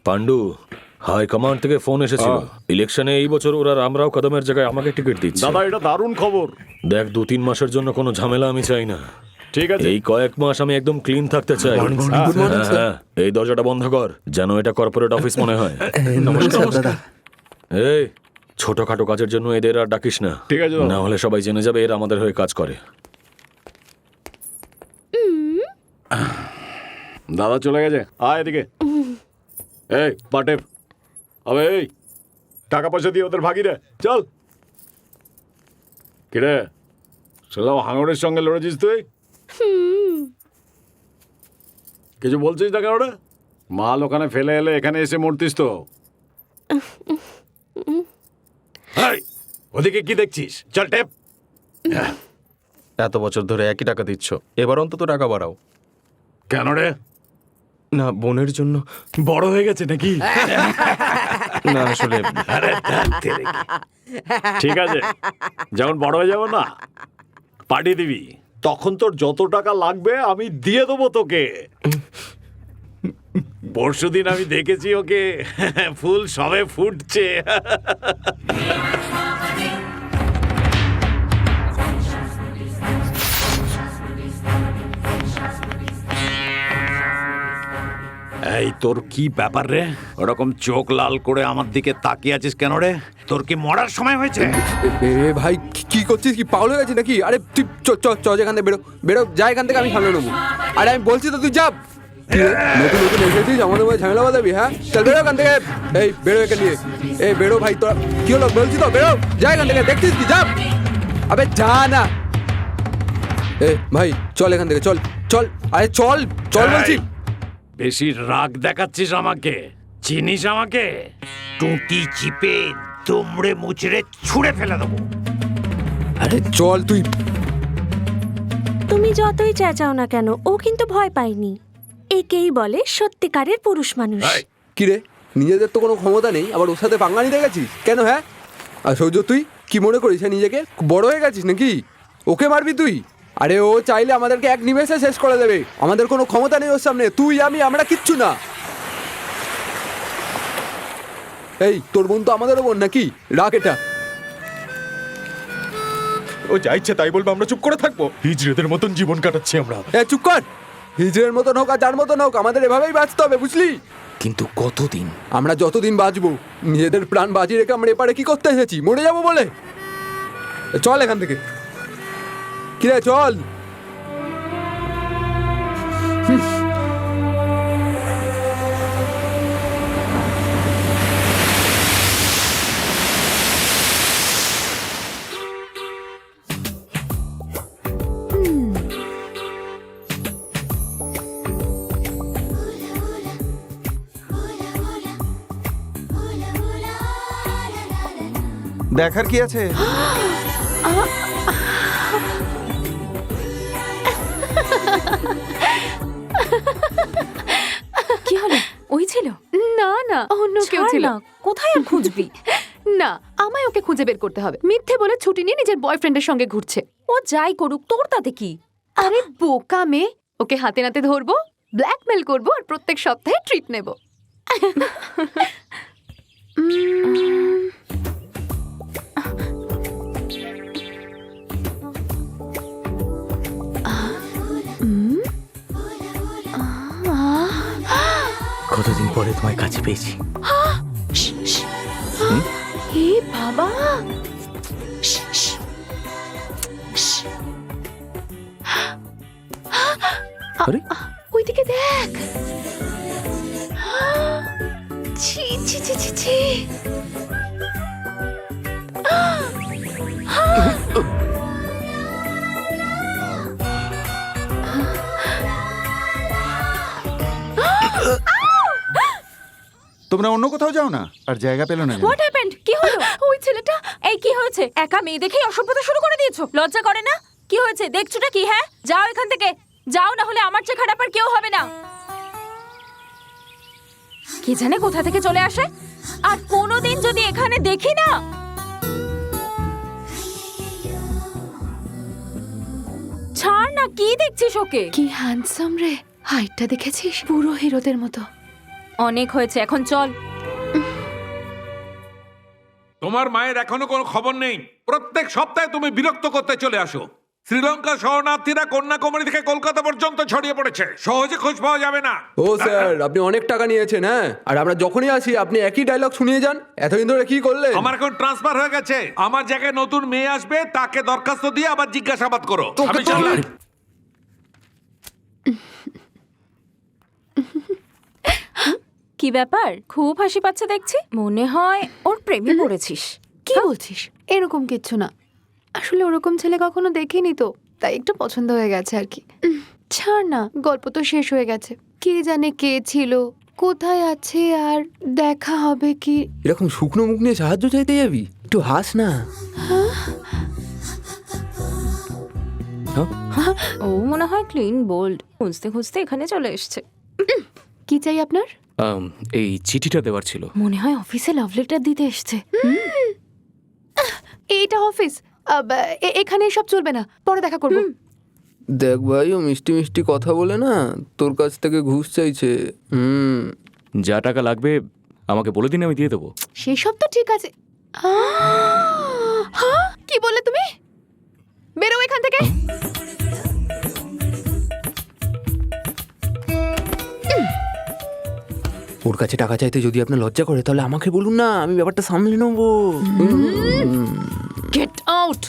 Pandu, high command থেকে phone এসেছিল। ইলেকশনে এই বছর ওরা রামরাও কদমের জায়গায় আমাকে টিকিট দিচ্ছে। দাদা এটা দারুণ খবর। দেখ, 2-3 মাসের জন্য কোনো ঝামেলা আমি চাই না। ঠিক আছে, এই কয়েক মাস আমি একদম ক্লিন থাকতে চাই। হ্যাঁ, এই দরজাটা বন্ধ কর, যেন এটা কর্পোরেট অফিস মনে হয়। নমস্কার দাদা। এই ছোটখাটো কাজের জন্য এদের আর ডাকিস না, ঠিক আছে দাদা। না হলে সবাই জেনে যাবে এরা আমাদের হয়ে কাজ করে। দাদা চলে গেছে, আয় এদিকে। এই পাটে, আবে এই টাকা পয়সা দিয়ে ওদের ভাগি রে, চল। কিরে সেলাও হাঙরের সঙ্গে লড়েছিস তুই? কিছু বলছিস না কেন রে? মাল ওখানে ফেলে এলে এখানে এসে মরতিস তো। এই, ওদিকে কি দেখছিস? চল টেপ। এত বছর ধরে একই টাকা দিচ্ছ, এবার অন্তত টাকা বাড়াও। কেন রে? না, বোনের জন্য। বড় হয়ে গেছে নাকি? না আসলে আরে ধ্যাৎ তেরি। ঠিক আছে, যখন বড় হয়ে যাবো না, পাঠিয়ে দিবি, তখন তোর যত টাকা লাগবে আমি দিয়ে দেবো তোকে। পরশুদিন আমি দেখেছি ওকে, ফুল সবে ফুটছে। এই তোর কি ব্যাপার রে? ওরকম চোখ লাল করে আমার দিকে তাকিয়ে আছিস কেন রে? তোর কি মরার সময় হয়েছে? এ ভাই কি করছিস? কি পাগল হয়ে গেছিস নাকি? আরে তুই চ চ চ এখান থেকে বেরো বেরো, যা এখান থেকে, আমি সামলে নেবো। আরে আমি বলছি তো, তুই যা। নতুন নতুন এসেছিস, আমাদের মধ্যে ঝামেলা বাঁধাবি? হ্যাঁ চল বেরো এখান থেকে। এই বেরো এখান দিয়ে। এই বেরো ভাই, তোরা কি হলো বলছি তো, বেরো, যা এখান থেকে। দেখছিস কি? যা, আবে যা না। এ ভাই চল এখান থেকে, চল চল, আরে চল চল বলছি। বেশি রাগ দেখাচ্ছিস আমাকে? চিনিস আমাকে? টুটি চিপে দুমড়ে মুচড়ে ছুঁড়ে ফেলে দেবো। আরে চল তুই। তুমি যতই চেঁচাও না কেন, ও কিন্তু ভয় পায়নি। একেই বলে সত্যিকারের পুরুষ মানুষ। এই, কি রে, নিজেদের তো কোনো ক্ষমতা নেই, আবার ওর সাথে পাঙ্গা নিতে গেছিস কেন? হ্যাঁ আর সৌর্য, তুই কি মনে করিস নিজেকে বড় হয়ে গেছিস নাকি? ওকে মারবি তুই? আরে ও চাইলে আমাদেরকে এক নিমেষে শেষ করে দেবে। আমাদের কোনো ক্ষমতা নেই ওর সামনে। তুই আমি আমরা কিচ্ছু না। এই তোর বোন তো আমাদেরও বোন নাকি? রাখ এটা। ও যা ইচ্ছে তাই বলবো, আমরা চুপ করে থাকবো? হিজড়েদের মতন জীবন কাটাচ্ছি আমরা। এ চুপ কর। হিজড়ের মতন হোক আর যার মতন হোক, আমাদের এভাবেই বাঁচতে হবে, বুঝলি? কিন্তু কতদিন? আমরা যতদিন বাঁচবো, নিজেদের প্রাণ বাজি রেখে আমরা এপারে কি করতে এসেছি? মরে যাবো বলে? চল এখান থেকে। কিরে চল। দেখার কি আছে? কি হলো? ওই ছিল? না না, অন্য কেউ ছাড় ছিল। না, কোথায় আর খুঁজবি? না, আমায় ওকে খুঁজে বের করতে হবে। মিথ্যে বলে ছুটি নিয়ে নিজের বয়ফ্রেন্ডের সঙ্গে ঘুরছে। ও যাই করুক, তোর তাতে কি? আরে বোকা মেয়ে, ওকে হাতে নাতে ধরবো, ব্ল্যাকমেল করবো আর প্রত্যেক সপ্তাহে ট্রিট নেব। কতদিন পরে তোমায় কাছে পেয়েছি। হে বাবা, আরে ওইদিকে দেখ। ছি ছি ছি ছি ছি। তোমরা অন্য কোথাও যাও না? আর জায়গা পেলো না? What happened? কি হলো? ওই ছেলেটা। এই কি হয়েছে? একা মেয়ে দেখেই অসভ্যতা শুরু করে দিয়েছো? লজ্জা করে না? কি হয়েছে দেখছোটা কি? হ্যাঁ যাও এখান থেকে, যাও, না হলে আমার চেয়ে খারাপ আর কেউ হবে না। কি জানে কোথা থেকে চলে আসে, আর কোনোদিন যদি এখানে দেখি না। ছাড় না, কি দেখছিস ওকে? কি হ্যান্ডসাম রে, হাইটটা দেখেছিস? পুরো হিরোদের মতো। অনেক হয়েছে, এখন চল। তোমার মায়ের এখনো কোনো খবর নেই। প্রত্যেক সপ্তাহে তুমি বিরক্ত করতে চলে আসো। শ্রীলঙ্কা শরণার্থীরা কন্যাকুমারী থেকে কলকাতা পর্যন্ত ছড়িয়ে পড়েছে, সহজে খোঁজ পাওয়া যাবে না। ও স্যার, আপনি অনেক টাকা নিয়েছেন, হ্যাঁ, আর আমরা যখনই আসি আপনি একই ডায়লগ শুনিয়ে যান। এতদিন ধরে কি করলেন? আমার এখন ট্রান্সফার হয়ে গেছে। আমার জায়গায় নতুন মেয়ে আসবে, তাকে দরখাস্ত দিয়ে আবার জিজ্ঞাসাবাদ করো। আমি চললাম। কি ব্যাপার, খুব হাসি পাচ্ছে দেখছি। মনে হয় ওর প্রেমে পড়েছিস। কি বলছিস? এরকম কিচ্ছু না, আসলে ওরকম ছেলে কখনো দেখিনি তো, তাই একটু পছন্দ হয়ে গেছে আর কি। ছাড় না, গল্প তো শেষ হয়ে গেছে। কে জানে কে ছিল, কোথায় আছে, আর দেখা হবে কি। এরকম শুকনো মুখ নিয়ে সাহায্য চাইতে যাবি? একটু হাস না। ও মনে হয় ক্লিন বোল্ড, খুঁজতে খুঁজতে এখানে চলে এসছে। কি চাই আপনার? এই চিঠিটা দেওয়ার ছিল। মনে হয় অফিসে লাভ লেটার দিতে এসছে। এইটা অফিস, এখানে সব চলবে না, পরে দেখা করব। দেখ ভাই, ও মিষ্টি মিষ্টি কথা বলে না তোর কাছ থেকে ঘুষ চাইছে। যা টাকা লাগবে আমাকে বলে দিন, আমি দিয়ে দেবো। সেসব তো ঠিক আছে। হ্যাঁ, কি বললে তুমি? বেরো এখান থেকে। ওর কাছে টাকা চাইতে যদি আপনার লজ্জা করে তাহলে আমাকে বলুন না, আমি ব্যাপারটা সামলে নেবো। Get out.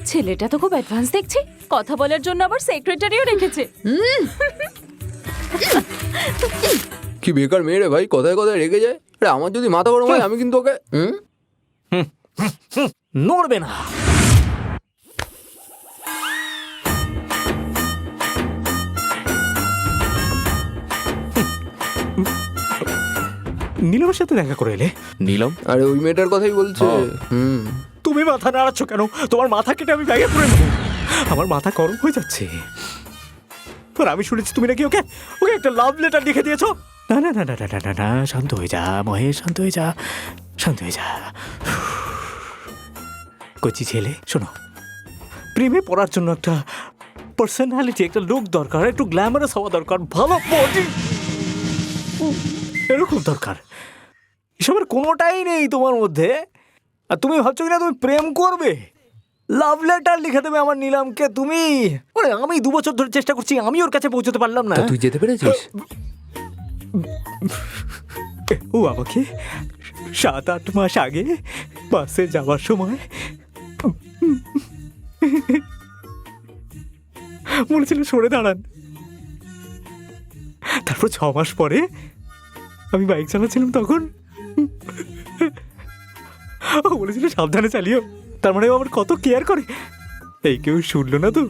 ছেলেটা তো খুব অ্যাডভান্স দেখছি, কথা বলার জন্য আবার সেক্রেটারিও রেখেছে। কি বেকার মেয়ে রে ভাই, কথায় কথায় রেগে যায়। আরে আমার যদি মাথা গরম হয় আমি কিন্তু ওকে নড়বে না। নীলমের সাথে দেখা করে এলে? নীলম? আরে ওই মেয়েটার কথাই বলছে। তুমি মাথা নাড়াচ্ছ কেন? তোমার মাথা কেটে আমি ব্যাগে পুরে নেবো। আমার মাথা গরম হয়ে যাচ্ছে। আর আমি শুনেছি তুমি নাকি ওকে ওকে একটা লাভ লেটার লিখে দিয়েছো। না না না না না না না না, শান্ত হয়ে যা মহেশ, শান্ত হয়ে যা, শান্ত হয়ে যা। কচি ছেলে, শোনো, প্রেমে পড়ার জন্য একটা পার্সোনালিটি, একটা লুক দরকার, একটু গ্ল্যামারাস হওয়া দরকার, ভালো বডি এরকম দরকার। এসবের কোনোটাই নেই তোমার মধ্যে। আর তুমি ভাবছো কিনা তুমি প্রেম করবে? লাভ লেটার লিখে দেবে আমার নীলামকে তুমি? ওরে, আমি 2 বছর ধরে চেষ্টা করছি, আমি ওর কাছে পৌঁছতে পারলাম না। তা তুই যেতে পেরেছিস? ও আমাকে 7-8 মাস আগে বাসে যাওয়ার সময় বলেছিল সরে দাঁড়ান। তারপর 6 মাস পরে আমি বাইক চালাচ্ছিলাম, তখন ও বলেছিল সাবধানে চালিও। তার মানে ও আমার কত কেয়ার করে, এই কেউ শুনলো না তো।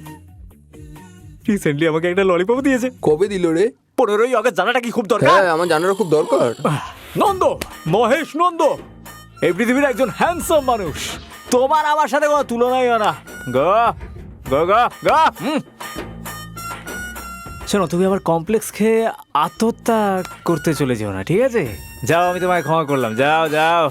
রিসেন্টলি আমাকে একটা ললিপপ দিয়েছে। কবে দিল রে? 15ই আগস্ট। জানাটা কি খুব দরকার? হ্যাঁ, আমার জানারও খুব দরকার। নন্দ, মহেশ নন্দ এই পৃথিবীর একজন হ্যান্ডসাম মানুষ। তোমার আমার সাথে কোনো তুলনাই হয় না। গো গো গো গো। শোনো, তুমি আবার কমপ্লেক্স খেয়ে আত্মহত্যা করতে চলে যেও না, ঠিক আছে? যাও, আমি তোমায় ক্ষমা করলাম, যাও যাও।